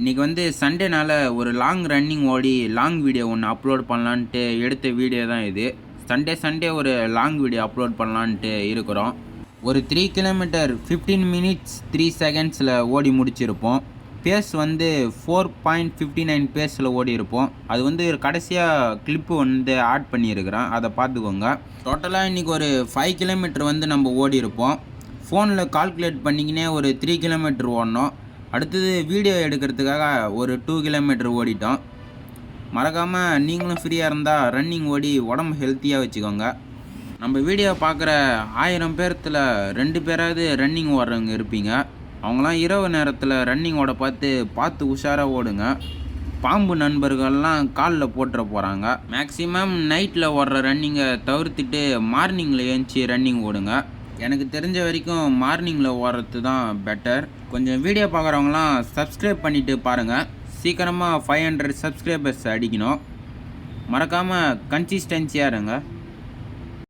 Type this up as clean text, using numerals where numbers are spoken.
இன்றைக்கி வந்து சண்டேனால் ஒரு லாங் ரன்னிங் ஓடி லாங் வீடியோ ஒன்று அப்லோட் பண்ணலான்ட்டு எடுத்த வீடியோ தான் இது. சண்டே ஒரு லாங் வீடியோ அப்லோட் பண்ணலான்ட்டு இருக்கிறோம். ஒரு 3 கிலோமீட்டர் 15 மினிட்ஸ் 3 செகண்ட்ஸில் ஓடி முடிச்சிருப்போம். பேஸ் வந்து 4.59 பேஸில் ஓடி இருப்போம். அது வந்து கடைசியாக கிளிப்பு வந்து ஆட் பண்ணியிருக்கிறேன், அதை பார்த்துக்கோங்க. டோட்டலாக இன்றைக்கி ஒரு 5 கிலோமீட்டர் வந்து நம்ம ஓடி இருப்போம். ஃபோனில் கால்குலேட் பண்ணிக்கினே ஒரு 3 கிலோமீட்டர் ஓடணும். அடுத்தது வீடியோ எடுக்கிறதுக்காக ஒரு 2 கிலோமீட்டர் ஓடிட்டோம். மறக்காமல் நீங்களும் ஃப்ரீயாக இருந்தால் ரன்னிங் ஓடி உடம்பு ஹெல்த்தியாக வச்சுக்கோங்க. நம்ம வீடியோ பார்க்குற 1000 பேர்த்தில் 2 பேராவது ரன்னிங் ஓடுறவங்க இருப்பீங்க. அவங்களாம் இரவு நேரத்தில் ரன்னிங் ஓட பார்த்து உஷாராக ஓடுங்க. பாம்பு நண்பர்கள்லாம் காலில் போட்டுற போகிறாங்க. மேக்ஸிமம் நைட்டில் ஓடுற ரன்னிங்கை தவிர்த்துட்டு மார்னிங்கில் ஏஞ்சி ரன்னிங் ஓடுங்க. எனக்கு தெரிஞ்ச வரைக்கும் மார்னிங்கில் ஓடுறது தான் பெட்டர். கொஞ்சம் வீடியோ பார்க்குறவங்களாம் சப்ஸ்கிரைப் பண்ணிவிட்டு பாருங்கள். சீக்கிரமாக 500 சப்ஸ்கிரைபர்ஸ் அடிக்கணும். மறக்காமல் கன்சிஸ்டன்சியாக இருங்க.